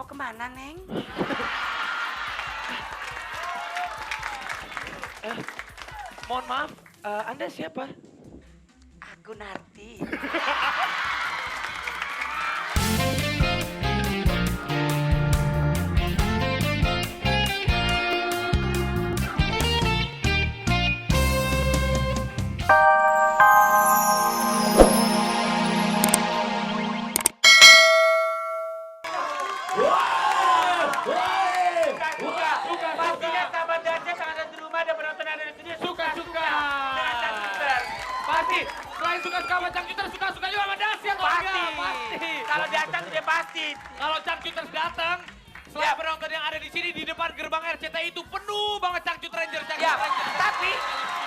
Mau kemana, Neng? Mohon maaf, Anda siapa? Aku Narti. Pastinya sahabat Darja sangat ada di rumah dan penonton yang ada di studio Suka. dengan Cangcuter. Pasti, selain suka sama Cangcuter, suka juga sama Dasyat. Pasti. Kalau datang sudah pasti. Kalau Cangcuter datang, selain penonton yang ada di sini di depan gerbang RCTI itu penuh banget Cangcut Ranger. Ya,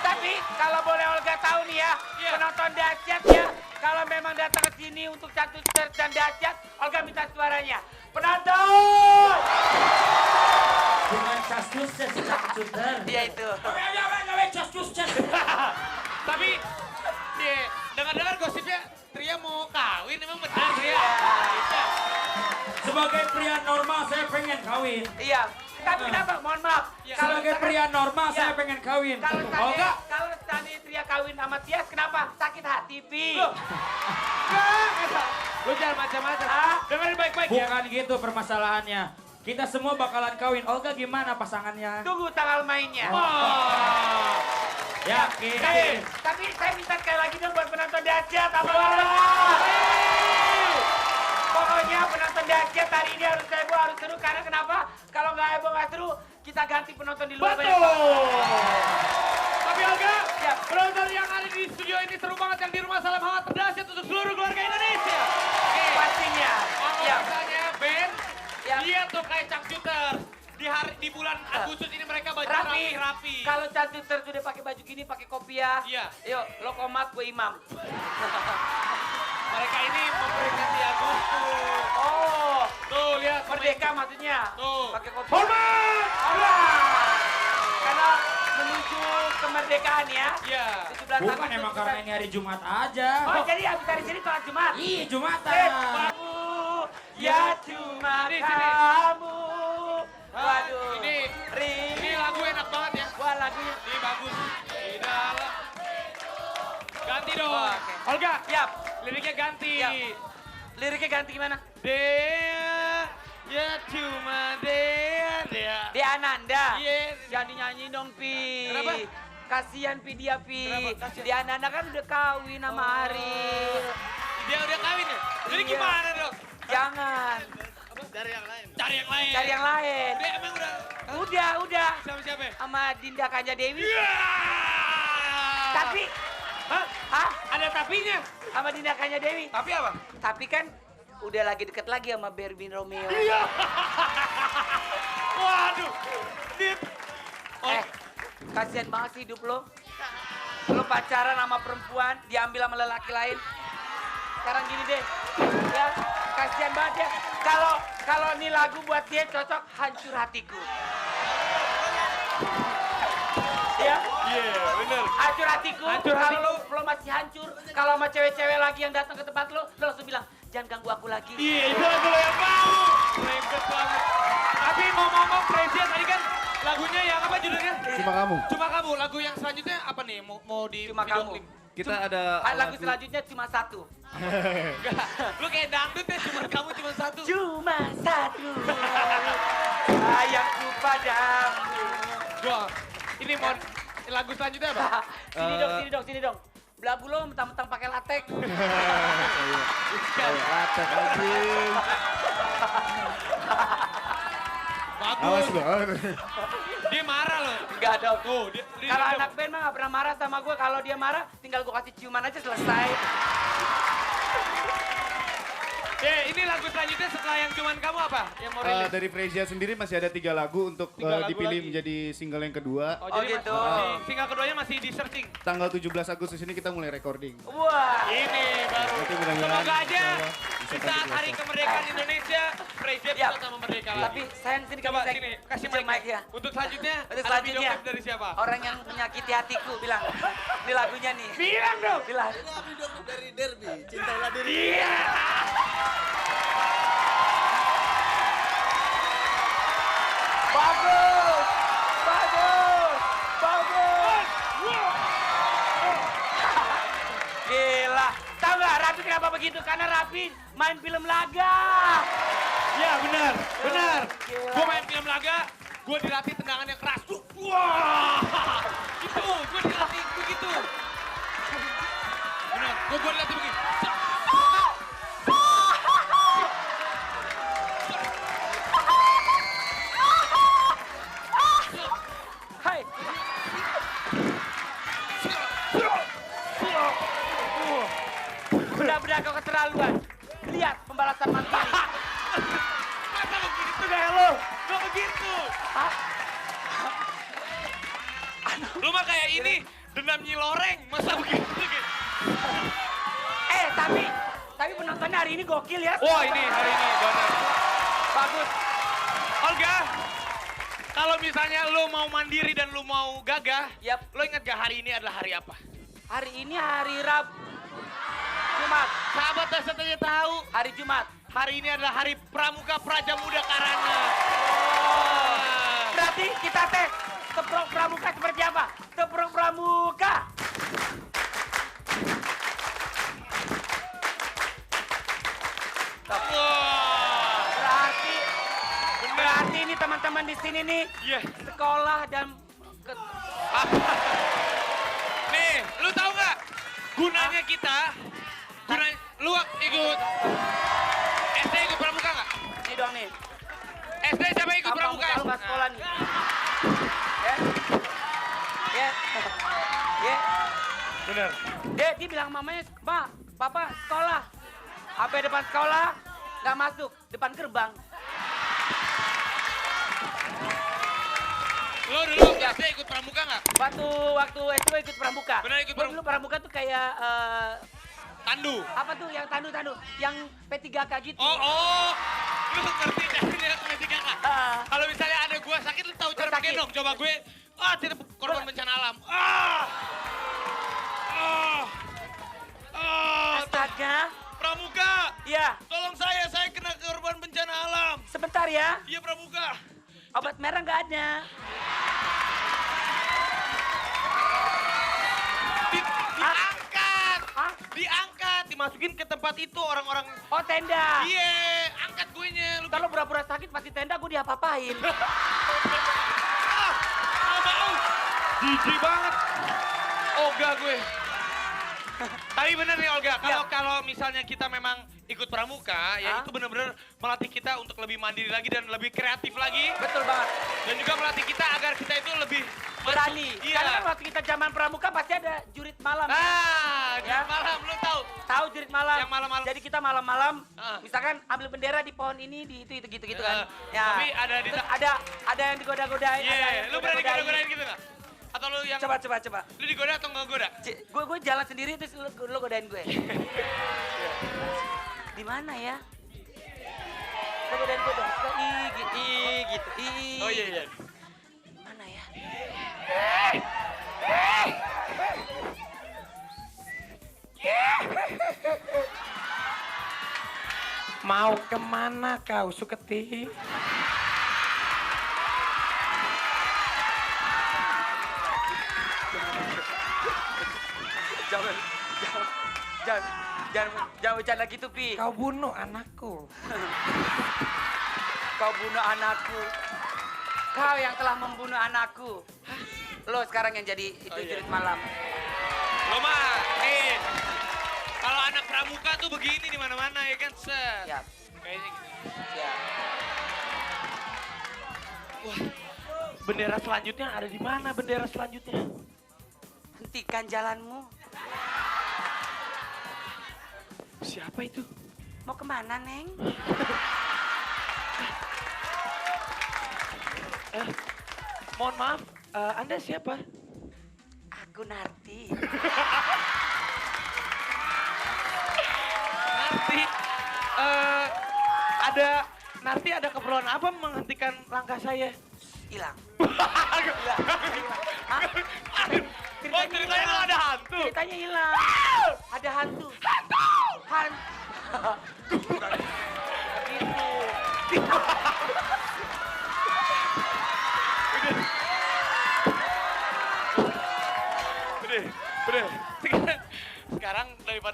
tapi kalau boleh Olga tahu nih ya, Iya. penonton Dasyat ya, kalau memang datang ke sini untuk Cangcuter dan Dasyat, Olga minta suaranya. Penonton! Bukan cascus, Cangcuter. Dia itu. Tapi, dengar-dengar gosipnya Tria mau kawin, emang benar Tria? Sebagai pria normal saya pengen kawin. Iya. Tapi kenapa? Mohon maaf. Sebagai pria normal saya pengen kawin. Kalau tadi Tria kawin sama Tias, kenapa? Sakit hati, Pi. Lu jangan macam-macam. Ah. Dengerin baik-baik ya. Bukan gitu permasalahannya. Kita semua bakalan kawin. Olga gimana pasangannya? Tunggu tanggal mainnya. Wah. Yakin. Tapi saya minta sekali lagi dong buat penonton Dasyat. Pokoknya penonton Dasyat hari ini harus heboh, harus seru. Karena kenapa? Kalau nggak heboh, nggak seru, kita ganti penonton di luar. Betul. Tapi Olga, Ya. penonton yang ada di studio ini seru banget. Yang di rumah salam hangat terdahsyat untuk seluruh keluarga Indonesia. Pastinya. Kalau Ya. misalnya Ben, Ya. dia tuh kayak Cangcuter. Di bulan Agustus ini mereka baju rapi. Kalau Cangcuter sudah pakai baju gini, pakai kopiah. Iya. Yuk, lo komat, gue imam. Mereka ini memperingati Agustus. Oh, Tuh, lihat. merdeka maksudnya. Tuh. Pakai kopiah. Hormat! Karena menuju kemerdekaan ya. Iya. 17 Bukan Agustus. emang karena ini hari Jumat aja. Oh, jadi habis dari sini sholat Jumat. Ih, Jumatan. Kamu, ya cuma Di sini. kamu. Ah, Waduh. ini lagu enak banget ya. Wah, lagunya. Ini bagus. Di dalam. Ganti dong. Oh, oke. Olga, Yap. liriknya ganti. Yap. Liriknya ganti gimana? Dea, ya cuma Dea. Dia Ananda. Iya. Jangan dinyanyi dong, Pi. Kenapa? Kasian Pi dia, Pi. Kenapa? Kasian. Dia Ananda kan udah kawin sama Arif. Dia udah kawin ya? Jadi Iya. gimana dong? Jangan. Cari yang lain. Cari yang lain. Dia emang udah. Udah. Sama siapa ya? Sama Dinda Kanja Dewi. Iya. Tapi, Hah? Ada tapinya. sama Dinda Kanja Dewi. Tapi apa? Tapi kan udah lagi deket lagi sama Berbin Romeo. Iya. Waduh. Dit. Kasian banget sih hidup lo. Lo pacaran sama perempuan, diambil sama lelaki lain. Sekarang gini deh, ya kasian banget ya. Kalau ini lagu buat dia cocok Hancur Hatiku. Ya, Iya, bener. Hancur Hatiku. Hancur Kalau Hatiku. lo masih hancur, kalau sama cewek-cewek lagi yang datang ke tempat lo langsung bilang, jangan ganggu aku lagi. Iya, itu lagu lo yang mau. Lengket banget. Tapi ngomong-ngomong Prezia tadi kan lagunya yang apa judulnya? Cuma kamu. Cuma kamu. Lagu yang selanjutnya apa nih? Mau di Cuma video kamu. klip? Kita ada Lagu selanjutnya cuma satu. Enggak. Lu kayak dangdut ya, cuma kamu cuma satu. Cuma satu. Sayangku padamu. Gua. Ini mau lagu selanjutnya apa? Sini dong. Belagu lo mentang-mentang pakai latek. Latek anjing. Awas Bagus. lo. Dia marah loh. Enggak dong. Tuh, dia Kalau anak band mah gak pernah marah sama gue. Kalau dia marah, tinggal gue kasih ciuman aja selesai. ini lagu selanjutnya setelah yang cuman kamu apa? Yang mau rilis? Dari Frezia sendiri masih ada 3 lagu untuk 3 lagu dipilih lagi. menjadi single yang kedua. Oh, jadi gitu. single keduanya masih di searching. Tanggal 17 Agustus ini kita mulai recording. Wah. Ini baru. Nanti mudah-mudahan Semoga aja insya Allah di bisa saat tampil hari besok. kemerdekaan Indonesia, Frezia Ya. bisa sama merdeka lagi. Tapi sayang sini Coba saya- sini, kasih Cium mic ya. Untuk selanjutnya, Untuk ada video selanjutnya. klip dari siapa? Orang yang menyakiti hatiku bilang, ini lagunya nih. Bilang dong. Bilang. Dari Derby, cintailah diri. Iya. Bagus. Bagus. Bagus. Gila. Tahu nggak Raffi kenapa begitu? Karena Raffi main film laga. Ya benar, benar. Gila. Gue main film laga, gue dilatih tendangan yang keras. Wah, gitu. Gue dilatih begitu. Benar, gue dilatih begitu. Hai. Benar-benar kau keterlaluan. Lihat pembalasan mandiri. Masa begitu gaya lo? Gak begitu. Hah? Lu mah kayak ini, dendam Nyi Loreng. Masa begitu? Tapi penontonnya hari ini gokil ya. Wah ini hari ini benar. Bagus. Olga, kalau misalnya lu mau mandiri dan lu mau gagah, Yap. lo ingat gak hari ini adalah hari apa? Hari ini hari Jumat. Sahabat Dasar aja tahu. Hari Jumat. Hari ini adalah hari Pramuka Praja Muda Karana. Berarti kita tes teprok pramuka seperti apa? Teprok pramuka. Wah, Berarti ini teman-teman di sini nih iya. sekolah dan Nih, lu tahu nggak? Gunanya kita, lu ikut SD ikut pramuka nggak? ini dong nih. SD siapa ikut Apa pramuka? kalau nggak sekolah nih? Ya. Ya. Ya. Bener. Dia bilang mamanya, "Ma, Papa sekolah." Sampai depan sekolah nggak masuk, depan gerbang. Lo dulu SD ikut pramuka nggak? Waktu SD ikut pramuka. Benar ikut Gua dulu pramuka tuh kayak Tandu. apa tuh yang tandu, yang P3K gitu. Oh, lu ngerti caranya ketika kak? Ah. Kalau misalnya ada gua sakit, lu tahu cara Sakit. menggendong? Coba gue, tidak korban bencana alam. Astaga. Pramuka, Ya, tolong saya kena korban bencana alam. sebentar ya. Iya pramuka. Obat merah nggak ada. Diangkat, Hah? diangkat, dimasukin ke tempat itu orang-orang. Oh, tenda. Iya, angkat gue nya. Lu Kalau pura-pura sakit pasti tenda gue diapa-apain. nggak mau. Jijik banget. Oga gue. Tapi bener nih Olga, kalau misalnya kita memang ikut pramuka, ya Hah? itu bener-bener melatih kita untuk lebih mandiri lagi dan lebih kreatif lagi. Betul banget. Dan juga melatih kita agar kita itu lebih Berani. Iya. Karena kan waktu kita zaman pramuka pasti ada jurit malam. Jam malam, lu tahu? Tahu jurit malam. Yang malam-malam. Jadi kita malam-malam, Ah. misalkan ambil bendera di pohon ini, di itu gitu kan. Tapi ada di Terus ada yang digoda-godain. Iya, ada yang lu berani digoda-godain. goda-godain gitu nggak? Atau lu yang Coba. lu digoda atau nggak goda? Gue jalan sendiri terus lu godain gue. Di mana ya? Lu godain gue dong. Gitu. Oh iya. Di mana ya? Mau kemana kau, Suketi? Jangan bercanda gitu, Pi. Kau bunuh anakku. Kau bunuh anakku. Kau yang telah membunuh anakku. Lo sekarang yang jadi itu jurit malam. Lo mah, nih. Kalau anak pramuka tuh begini di mana-mana ya kan, set. Siap, Kayaknya gitu. siap. Wah, bendera selanjutnya ada di mana bendera selanjutnya? Hentikan jalanmu. Siapa itu? Mau kemana, Neng? Mohon maaf, Anda siapa? Aku Narti. Narti ada keperluan apa menghentikan langkah saya? Hilang. Oh, ceritanya lo ada hantu. Ceritanya hilang. Ada hantu. Hantu. Gitu.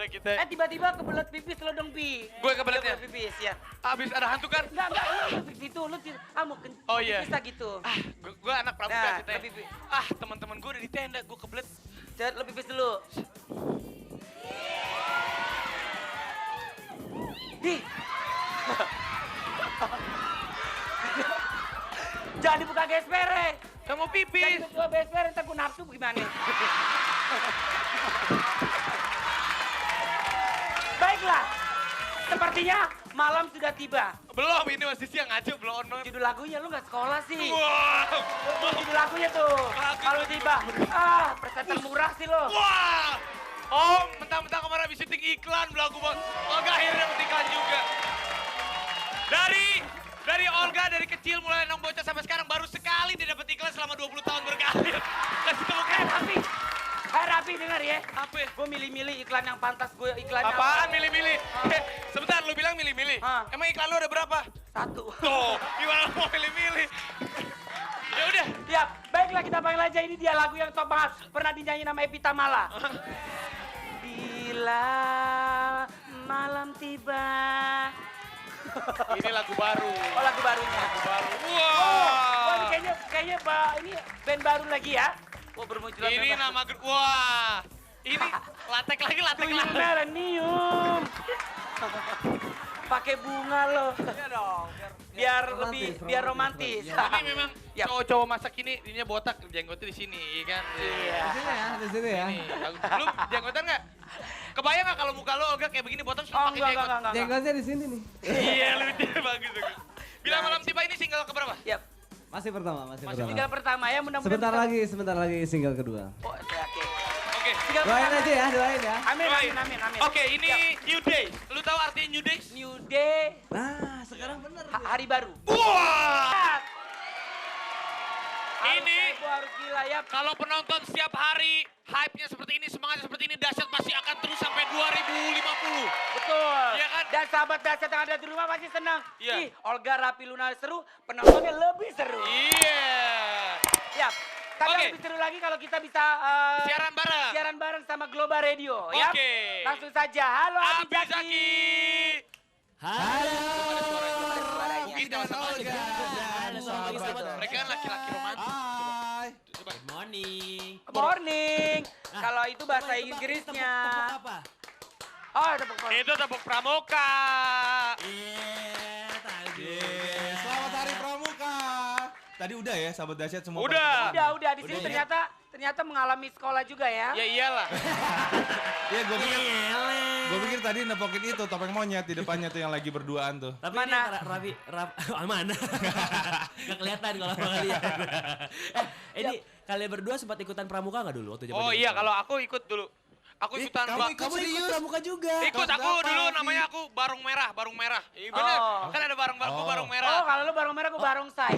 gimana kita? Tiba-tiba kebelet pipis lo dong, Pi. Gue kebeletnya? Kebelet pipis, ya. Abis ada hantu kan? Enggak, lu itu, lu mau Oh, iya. pipis lah gitu. Gue anak pramuka Nah, ceritanya. lebih- Teman-teman gue udah di tenda, gue kebelet. Cet, lu pipis dulu. Di. Jangan dibuka gesper, Gak mau Jangan pipis. dibuka gesper, ntar gue nafsu gimana. Baiklah, sepertinya malam sudah tiba. Belum, ini masih siang aja, belum on. Judul lagunya lu nggak sekolah sih. Wow. Judul lagunya tuh. Lagu Kalau itu. tiba, presenter murah sih lo. Wah. Oh, mentang-mentang kemarin habis syuting iklan, belagu banget. Olga akhirnya dapet iklan juga. Dari Olga dari kecil mulai nong bocah sampai sekarang baru sekali dia dapat iklan selama 20 tahun berkarir. Kasih tepuk tangan. Rapi dengar ya. Apa? Gue milih-milih iklan yang pantas gue iklannya. Apaan milih-milih? Sebentar, lu bilang milih-milih. Hah. Emang iklan lu ada berapa? Satu. Tuh, gimana mau milih-milih? Ya udah. Ya, baiklah kita panggil aja ini dia lagu yang top banget. Pernah dinyanyi nama Evita Mala. Bila malam tiba. Ini lagu baru. Oh, lagu barunya. Baru. Oh, Wah. ini kayaknya ini band baru lagi ya. Oh, bermunculan Ini band baru. nama wah. Ini latek lagi. Tuyul Millennium. Pakai bunga lo. Iya dong. Biar romantis. Ini memang Ya. cowok-cowok masa kini ininya botak, jenggotnya di sini, iya kan? Iya. Di sini ya. Nih, lu jenggotan nggak? Kebayang nggak kalau muka lo Olga kayak begini botak terus Oh, pakai enggak. jenggot? Jenggotnya di sini nih. Iya, lucu bagus. Bila malam tiba ini single keberapa? Ya, Masih pertama. tinggal pertama ya mudah-mudahan. Sebentar lagi single kedua. Oh, saya yakin. Oke. Tinggal Doain pertama. aja ya, doain ya. Amin. Oke, ini New Days. Lu tahu artinya New Days? New Day, Nah, sekarang bener. hari baru. Wah! Harus Ini heboh, harus gila ya. kalau penonton setiap hari hype-nya seperti ini, semangatnya seperti ini, dahsyat pasti akan terus sampai 2050. Betul. Iya kan? Dan sahabat dahsyat yang ada di rumah pasti senang. Iya. Ih, Olga Rapi Luna seru, penontonnya lebih seru. Iya. Ya. Tapi Oke. lebih seru lagi kalau kita bisa Siaran bareng. sama Global Radio ya. Oke. Langsung saja. Halo Abi Abi Zaki. Zaki. Halo. Ada suaranya. Kita sama aja. Mereka kan laki-laki romantis. Hai. Coba. Morning. Morning. Kalau itu bahasa Inggrisnya. apa? Oh, tepuk tangan. Itu tepuk pramuka. Iya, tadi. Selamat Hari Pramuka. Tadi udah ya sahabat dahsyat semua. Udah. Udah di sini Udah ya? ternyata mengalami sekolah juga ya. Ya iyalah. Iya gue pikir tadi nepokin itu topeng monyet di depannya tuh yang lagi berduaan tuh. Tapi Mana? ini mana? Gak kelihatan kalau abang lihat. Ini kalian berdua sempat ikutan pramuka nggak dulu waktu zaman? Oh iya, kalau aku ikut dulu. Aku ikutan kamu Kamu ikut serius? pramuka juga. Ikut Kelas aku berapa, dulu Fi? namanya aku Barong Merah. Iya bener. Oh. Kan ada barong Oh. barong Oh, merah. kalau lu barong merah, gue barong say.